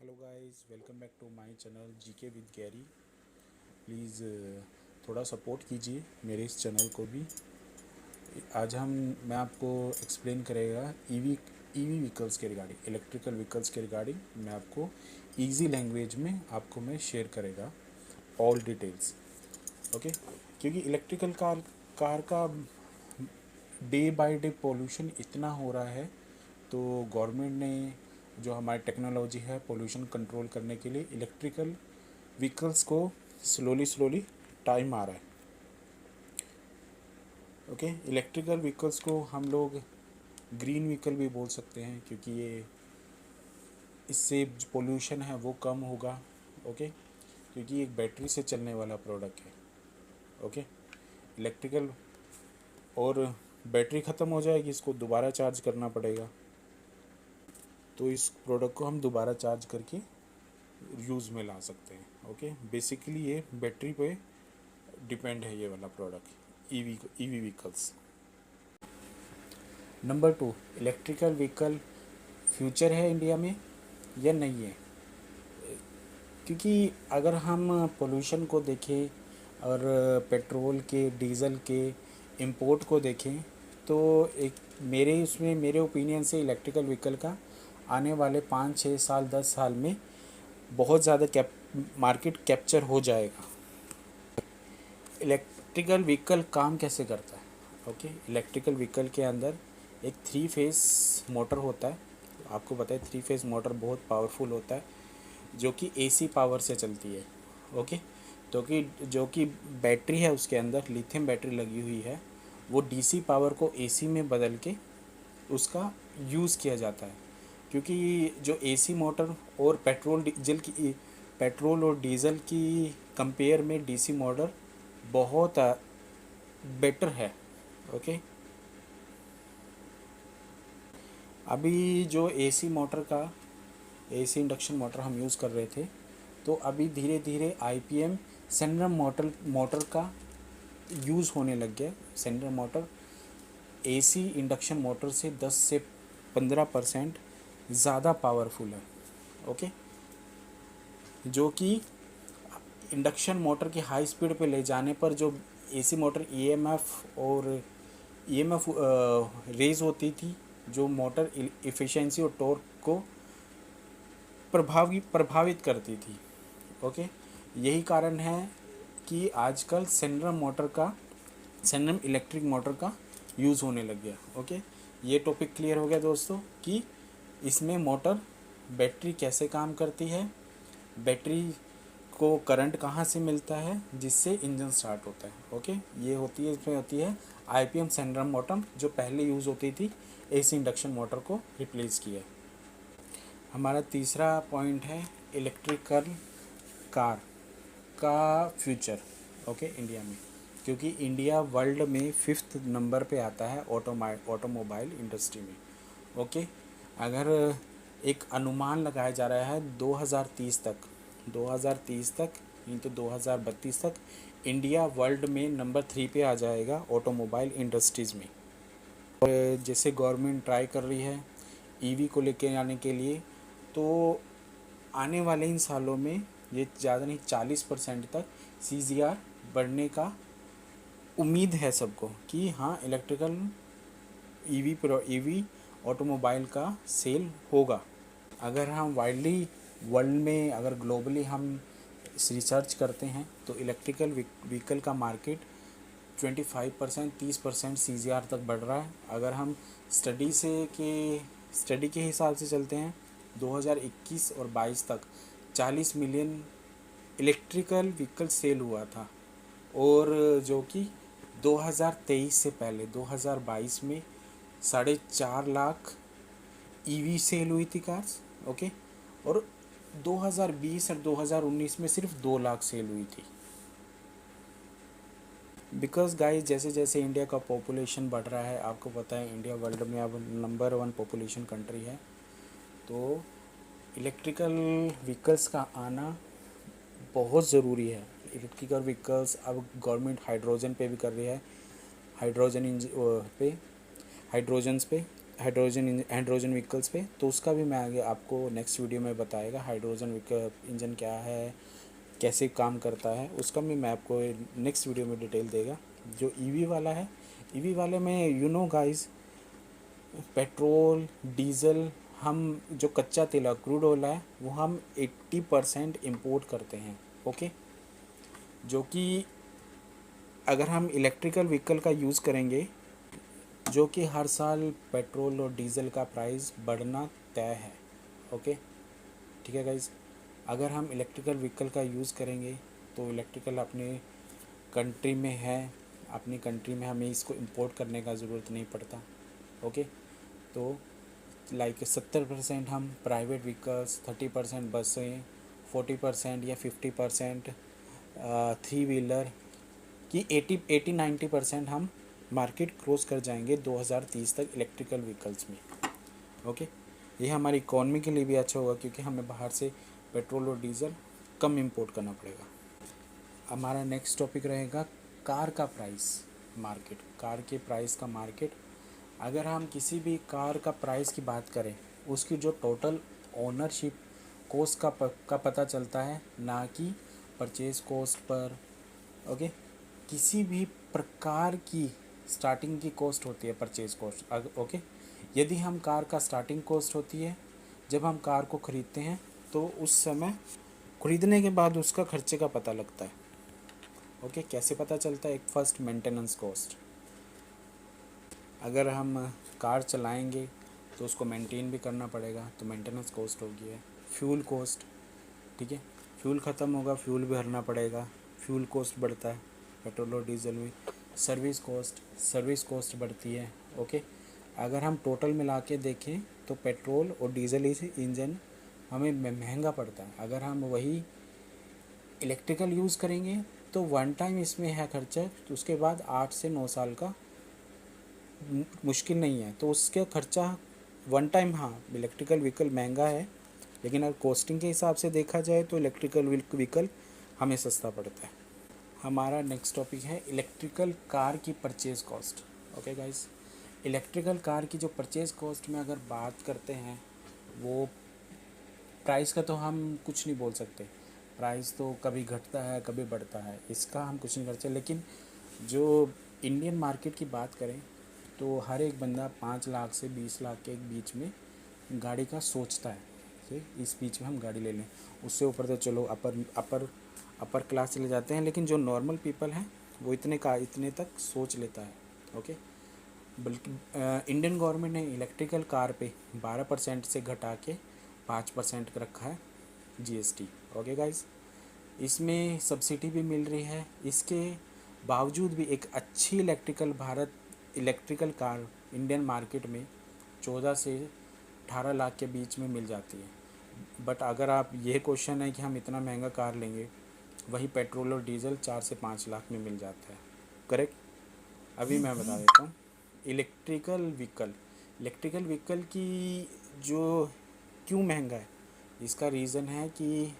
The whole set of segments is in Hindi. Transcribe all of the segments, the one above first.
Hello guys, welcome back to my channel GK with Gary. Please थोड़ा सपोर्ट कीजिए मेरे इस चैनल को भी। आज मैं आपको एक्सप्लेन करेगा ईवी व्हीकल्स के रिगार्डिंग, इलेक्ट्रिकल व्हीकल्स के रिगार्डिंग। मैं आपको इजी लैंग्वेज में आपको मैं शेयर करेगा ऑल डिटेल्स। ओके, क्योंकि इलेक्ट्रिकल कार का डे बाय डे पोल्यूशन इतना हो रहा है, तो गवर्नमेंट ने जो हमारी टेक्नोलॉजी है पोल्यूशन कंट्रोल करने के लिए इलेक्ट्रिकल व्हीकल्स को स्लोली स्लोली टाइम आ रहा है। ओके, इलेक्ट्रिकल व्हीकल्स को हम लोग ग्रीन व्हीकल भी बोल सकते हैं, क्योंकि ये इससे जो पोल्यूशन है वो कम होगा। ओके, क्योंकि एक बैटरी से चलने वाला प्रोडक्ट है। ओके, इलेक्ट्रिकल और बैटरी ख़त्म हो जाएगी, इसको दोबारा चार्ज करना पड़ेगा, तो इस प्रोडक्ट को हम दोबारा चार्ज करके यूज़ में ला सकते हैं। ओके, बेसिकली ये बैटरी पे डिपेंड है ये वाला product, EV vehicles. Number 2, electrical vehicle future है इंडिया में या नहीं है? क्योंकि अगर हम पोल्यूशन को देखें और पेट्रोल के डीज़ल के इंपोर्ट को देखें, तो एक मेरे ओपिनियन से इलेक्ट्रिकल व्हीकल का आने वाले 5 6 साल 10 साल में बहुत ज़्यादा मार्केट कैप्चर हो जाएगा। इलेक्ट्रिकल व्हीकल काम कैसे करता है? ओके, इलेक्ट्रिकल व्हीकल के अंदर एक 3 फेस मोटर होता है। आपको पता है 3 फेस मोटर बहुत पावरफुल होता है, जो कि एसी पावर से चलती है। ओके, तो कि जो कि बैटरी है उसके अंदर लिथियम बैटरी लगी हुई है, वो डीसी पावर को एसी में बदल के उसका यूज़ किया जाता है। क्योंकि जो एसी मोटर और पेट्रोल और डीज़ल की कंपेयर में डीसी मोटर बहुत बेटर है। ओके, अभी जो एसी इंडक्शन मोटर हम यूज़ कर रहे थे, तो अभी धीरे धीरे आईपीएम सेंड्रम मोटर का यूज़ होने लग गया। सेंड्रम मोटर एसी इंडक्शन मोटर से 10 से 15% ज़्यादा पावरफुल है। ओके, जो कि इंडक्शन मोटर की हाई स्पीड पे ले जाने पर जो एसी मोटर ईएमएफ रेज होती थी, जो मोटर इफ़िशेंसी और टॉर्क को प्रभावित करती थी। ओके, यही कारण है कि आजकल सेंड्रम इलेक्ट्रिक मोटर का यूज़ होने लग गया। ओके, ये टॉपिक क्लियर हो गया दोस्तों कि इसमें बैटरी कैसे काम करती है, बैटरी को करंट कहाँ से मिलता है जिससे इंजन स्टार्ट होता है। ओके, इसमें होती है आईपीएम सेंड्रम मोटर, जो पहले यूज़ होती थी एसी इंडक्शन मोटर को रिप्लेस किया। हमारा तीसरा पॉइंट है इलेक्ट्रिकल कार का फ्यूचर। ओके, इंडिया में, क्योंकि इंडिया वर्ल्ड में 5th नंबर पे आता है ऑटोमोबाइल इंडस्ट्री में। ओके, अगर एक अनुमान लगाया जा रहा है 2030 तक नहीं तो 2032 तक इंडिया वर्ल्ड में नंबर 3 पे आ जाएगा ऑटोमोबाइल इंडस्ट्रीज़ में। और जैसे गवर्नमेंट ट्राई कर रही है ईवी को लेके आने के लिए, तो आने वाले इन सालों में ये ज़्यादा नहीं 40% तक सीजीआर बढ़ने का उम्मीद है सबको, कि हाँ इलेक्ट्रिकल ईवी ऑटोमोबाइल का सेल होगा। अगर हम वाइडली वर्ल्ड में, अगर ग्लोबली हम रिसर्च करते हैं, तो इलेक्ट्रिकल व्हीकल का मार्केट 25% 30% सीजीआर तक बढ़ रहा है। अगर हम स्टडी के हिसाब से चलते हैं, 2021 और 22 तक 40 मिलियन इलेक्ट्रिकल व्हीकल सेल हुआ था, और जो कि 2023 से पहले 2022 में 4.5 लाख ईवी सेल हुई थी कार्स। ओके, और 2020 और 2019 में सिर्फ 2 लाख सेल हुई थी। बिकॉज गाइस, जैसे जैसे इंडिया का पॉपुलेशन बढ़ रहा है, आपको पता है इंडिया वर्ल्ड में अब नंबर 1 पॉपुलेशन कंट्री है, तो इलेक्ट्रिकल व्हीकल्स का आना बहुत ज़रूरी है। इलेक्ट्रिकल व्हीकल्स अब गवर्नमेंट हाइड्रोजन पे भी कर रही है, हाइड्रोजन पे, हाइड्रोजन व्हीकल्स पे, तो उसका भी मैं आगे आपको नेक्स्ट वीडियो में बताएगा। हाइड्रोजन इंजन क्या है, कैसे काम करता है, उसका भी मैं आपको नेक्स्ट वीडियो में डिटेल देगा। जो ईवी वाला है, ईवी वाले में गाइस, पेट्रोल डीजल, हम जो कच्चा तेल क्रूड ऑयल है वो हम 80% इम्पोर्ट करते हैं। ओके, जो कि अगर हम इलेक्ट्रिकल व्हीकल का यूज़ करेंगे, जो कि हर साल पेट्रोल और डीजल का प्राइस बढ़ना तय है। ओके, ठीक है गाइज। अगर हम इलेक्ट्रिकल व्हीकल का यूज़ करेंगे तो इलेक्ट्रिकल अपने कंट्री में है, अपनी कंट्री में हमें इसको इंपोर्ट करने का ज़रूरत नहीं पड़ता। ओके, तो लाइक 70% हम प्राइवेट व्हीकल्स, 30% बसें, 40% या 50% थ्री व्हीलर की 80-90% हम मार्केट क्रॉस कर जाएंगे 2030 तक इलेक्ट्रिकल व्हीकल्स में। ओके, ये हमारी इकॉनमी के लिए भी अच्छा होगा क्योंकि हमें बाहर से पेट्रोल और डीजल कम इंपोर्ट करना पड़ेगा। हमारा नेक्स्ट टॉपिक रहेगा कार का प्राइस मार्केट, कार के प्राइस का मार्केट। अगर हम किसी भी कार का प्राइस की बात करें, उसकी जो टोटल ओनरशिप कॉस्ट का पता चलता है, ना कि परचेज कॉस्ट पर। ओके, किसी भी प्रकार की स्टार्टिंग की कॉस्ट होती है परचेज कॉस्ट। ओके, यदि हम कार का स्टार्टिंग कॉस्ट होती है जब हम कार को ख़रीदते हैं, तो उस समय ख़रीदने के बाद उसका खर्चे का पता लगता है। ओके, कैसे पता चलता है? एक फर्स्ट मेंटेनेंस कॉस्ट। अगर हम कार चलाएंगे तो उसको मेंटेन भी करना पड़ेगा, तो मेंटेनेंस कॉस्ट होगी है। फ्यूल कॉस्ट, ठीक है, फ्यूल ख़त्म होगा, फ्यूल भी भरना पड़ेगा, फ्यूल कॉस्ट बढ़ता है पेट्रोल और डीजल में। सर्विस कॉस्ट बढ़ती है। ओके, अगर हम टोटल मिला के देखें तो पेट्रोल और डीजल इंजन हमें महंगा पड़ता है। अगर हम वही इलेक्ट्रिकल यूज़ करेंगे तो वन टाइम इसमें है खर्चा, तो उसके बाद 8 से 9 साल का मुश्किल नहीं है, तो उसके खर्चा वन टाइम। हाँ, इलेक्ट्रिकल व्हीकल महंगा है, लेकिन अगर कॉस्टिंग के हिसाब से देखा जाए तो इलेक्ट्रिकल व्हीकल हमें सस्ता पड़ता है। हमारा नेक्स्ट टॉपिक है इलेक्ट्रिकल कार की purchase cost. Okay guys, electrical car की जो परचेज़ कॉस्ट में अगर बात करते हैं, वो प्राइस का तो हम कुछ नहीं बोल सकते। प्राइस तो कभी घटता है कभी बढ़ता है, इसका हम कुछ नहीं कर सकते। लेकिन जो इंडियन मार्केट की बात करें तो हर एक बंदा 5 लाख से 20 लाख के बीच में गाड़ी का सोचता है कि इस बीच में हम गाड़ी ले लें। उससे ऊपर तो चलो अपर क्लास चले जाते हैं, लेकिन जो नॉर्मल पीपल हैं वो इतने तक सोच लेता है। ओके, बल्कि इंडियन गवर्नमेंट ने इलेक्ट्रिकल कार पे 12% से घटा के 5% रखा है जीएसटी। ओके गाइस, इसमें सब्सिडी भी मिल रही है। इसके बावजूद भी एक अच्छी इलेक्ट्रिकल कार इंडियन मार्केट में 14 से 18 लाख के बीच में मिल जाती है। बट अगर आप ये क्वेश्चन है कि हम इतना महंगा कार लेंगे, वही पेट्रोल और डीजल 4 से 5 लाख में मिल जाता है। करेक्ट। अभी मैं बता देता हूँ इलेक्ट्रिकल व्हीकल की जो क्यों महंगा है, इसका रीज़न है कि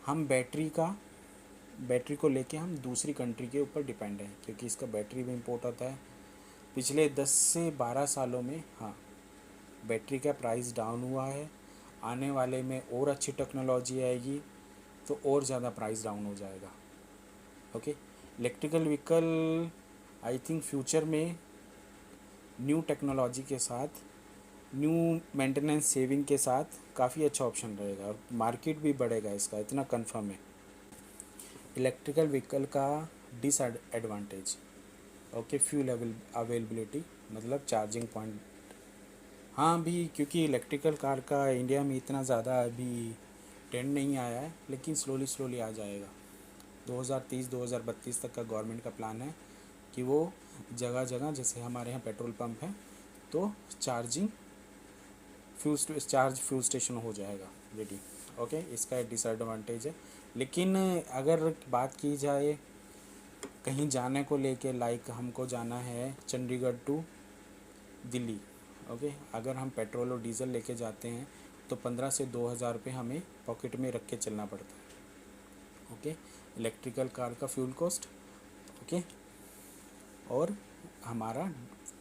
हम बैटरी को लेके हम दूसरी कंट्री के ऊपर डिपेंड है, क्योंकि इसका बैटरी भी इम्पोर्ट होता है। पिछले 10 से 12 सालों में हाँ, बैटरी का प्राइस डाउन हुआ है। आने वाले में और अच्छी टेक्नोलॉजी आएगी तो और ज़्यादा प्राइस डाउन हो जाएगा। Okay, electrical vehicle I think future में न्यू टेक्नोलॉजी के साथ, न्यू मेंटेनेंस सेविंग के साथ काफ़ी अच्छा ऑप्शन रहेगा और मार्केट भी बढ़ेगा, इसका इतना कंफर्म है। इलेक्ट्रिकल व्हीकल का डिसएडवांटेज, ओके, फ्यूल अवेलेबिलिटी, मतलब चार्जिंग पॉइंट। हाँ, अभी क्योंकि इलेक्ट्रिकल कार का इंडिया में इतना ज़्यादा अभी ट्रेंड नहीं आया है, लेकिन स्लोली आ जाएगा। 2030-2032 तक का गवर्नमेंट का प्लान है कि वो जगह जगह, जैसे हमारे यहाँ पेट्रोल पंप है, तो फ्यूल स्टेशन हो जाएगा रेडी। ओके, इसका एक डिसएडवांटेज है। लेकिन अगर बात की जाए कहीं जाने को लेके, लाइक हमको जाना है चंडीगढ़ टू दिल्ली, ओके, अगर हम पेट्रोल और डीजल लेके जाते हैं तो 15 से 2000 रुपये हमें पॉकेट में रख के चलना पड़ता है। ओके, इलेक्ट्रिकल कार का फ्यूल कॉस्ट, ओके, और हमारा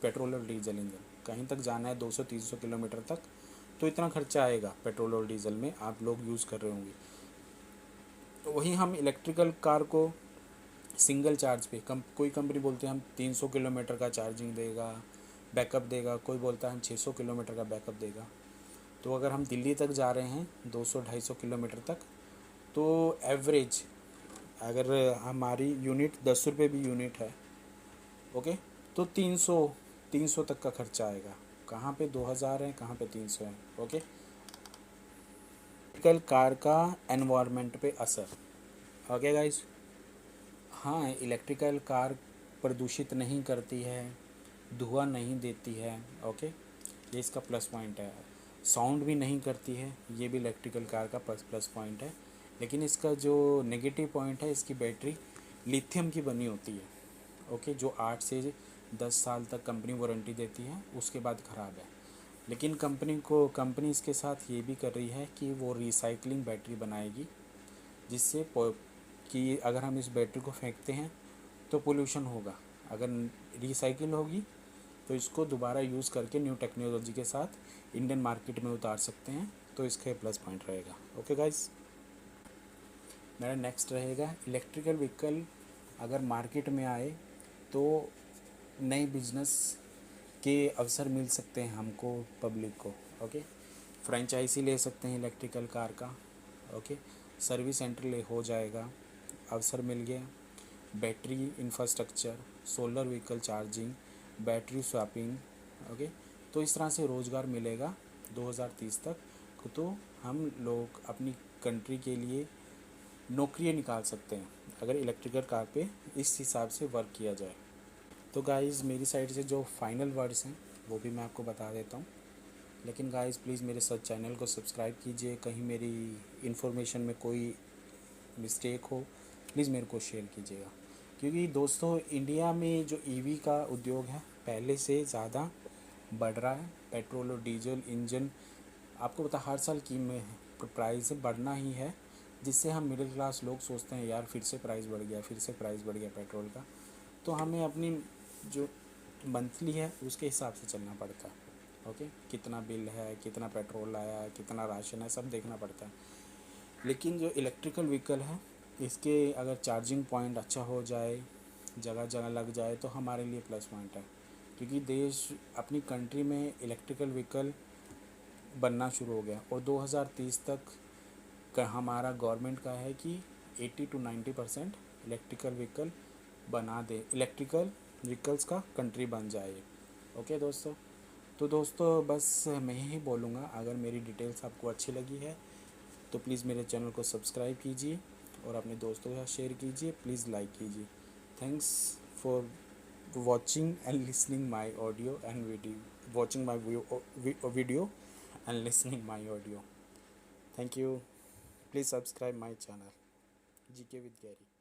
पेट्रोल और डीजल इंजन। कहीं तक जाना है 200-300 किलोमीटर तक, तो इतना खर्चा आएगा पेट्रोल और डीजल में, आप लोग यूज़ कर रहे होंगे। तो वहीं हम इलेक्ट्रिकल कार को सिंगल चार्ज पे कोई कंपनी बोलते हैं हम 300 किलोमीटर का चार्जिंग देगा, बैकअप देगा, कोई बोलता है हम 600 किलोमीटर का बैकअप देगा। तो अगर हम दिल्ली तक जा रहे हैं 200-250 किलोमीटर तक, तो एवरेज अगर हमारी यूनिट 10 रुपये भी यूनिट है, ओके, तो 300 तक का खर्चा आएगा। कहाँ पे 2000 है, कहाँ पे 300 है, ओके। इलेक्ट्रिकल कार का एनवायरनमेंट पे असर, ओके गाइस। हाँ, इलेक्ट्रिकल कार प्रदूषित नहीं करती है, धुआं नहीं देती है, ओके, ये इसका प्लस पॉइंट है। साउंड भी नहीं करती है, ये भी इलेक्ट्रिकल कार का प्लस पॉइंट है। लेकिन इसका जो नेगेटिव पॉइंट है, इसकी बैटरी लिथियम की बनी होती है, ओके, जो 8 से 10 साल तक कंपनी वारंटी देती है, उसके बाद ख़राब है। लेकिन कंपनी इसके साथ ये भी कर रही है कि वो रिसाइकलिंग बैटरी बनाएगी, जिससे कि अगर हम इस बैटरी को फेंकते हैं तो पोल्यूशन होगा। अगर रिसाइकिल होगी तो इसको दोबारा यूज़ करके न्यू टेक्नोलॉजी के साथ इंडियन मार्केट में उतार सकते हैं, तो इसका प्लस पॉइंट रहेगा। ओके गाइस, मेरा नेक्स्ट रहेगा इलेक्ट्रिकल व्हीकल अगर मार्केट में आए तो नए बिजनेस के अवसर मिल सकते हैं हमको, पब्लिक को, ओके। फ्रेंचाइजी ले सकते हैं इलेक्ट्रिकल कार का, ओके। सर्विस सेंटर ले हो जाएगा, अवसर मिल गया। Battery infrastructure, solar vehicle charging, battery swapping, okay. तो इस तरह से रोज़गार मिलेगा 2030 तक। तो हम लोग अपनी कंट्री के लिए नौकरियां निकाल सकते हैं अगर इलेक्ट्रिकल कार पे इस हिसाब से वर्क किया जाए। तो गाइज़, मेरी साइड से जो फाइनल वर्ड्स हैं वो भी मैं आपको बता देता हूँ। लेकिन गाइज़ प्लीज़ मेरे साथ चैनल को सब्सक्राइब कीजिए, कहीं मेरी इन्फॉर्मेशन में कोई मिस्टेक हो प्लीज़ मेरे को शेयर कीजिएगा। क्योंकि दोस्तों, इंडिया में जो ईवी का उद्योग है पहले से ज़्यादा बढ़ रहा है। पेट्रोल और डीजल इंजन, आपको पता हर साल प्राइस बढ़ना ही है, जिससे हम मिडिल क्लास लोग सोचते हैं यार फिर से प्राइस बढ़ गया, फिर से प्राइस बढ़ गया पेट्रोल का। तो हमें अपनी जो मंथली है उसके हिसाब से चलना पड़ता है, ओके। कितना बिल है, कितना पेट्रोल आया, कितना राशन है, सब देखना पड़ता है। लेकिन जो इलेक्ट्रिकल व्हीकल है, इसके अगर चार्जिंग पॉइंट अच्छा हो जाए, जगह जगह लग जाए, तो हमारे लिए प्लस पॉइंट है। क्योंकि देश, अपनी कंट्री में इलेक्ट्रिकल व्हीकल बनना शुरू हो गया और 2030 तक हमारा गवर्नमेंट का है कि 80 to 90% इलेक्ट्रिकल व्हीकल बना दे, इलेक्ट्रिकल व्हीकल्स का कंट्री बन जाए, ओके दोस्तों। तो दोस्तों, बस मैं यही बोलूँगा, अगर मेरी डिटेल्स आपको अच्छी लगी है तो प्लीज़ मेरे चैनल को सब्सक्राइब कीजिए और अपने दोस्तों के साथ शेयर कीजिए, प्लीज़ लाइक कीजिए। Thanks for watching and listening my audio and video, watching my video and listening my audio. Thank you. Please subscribe my channel GK with Gary।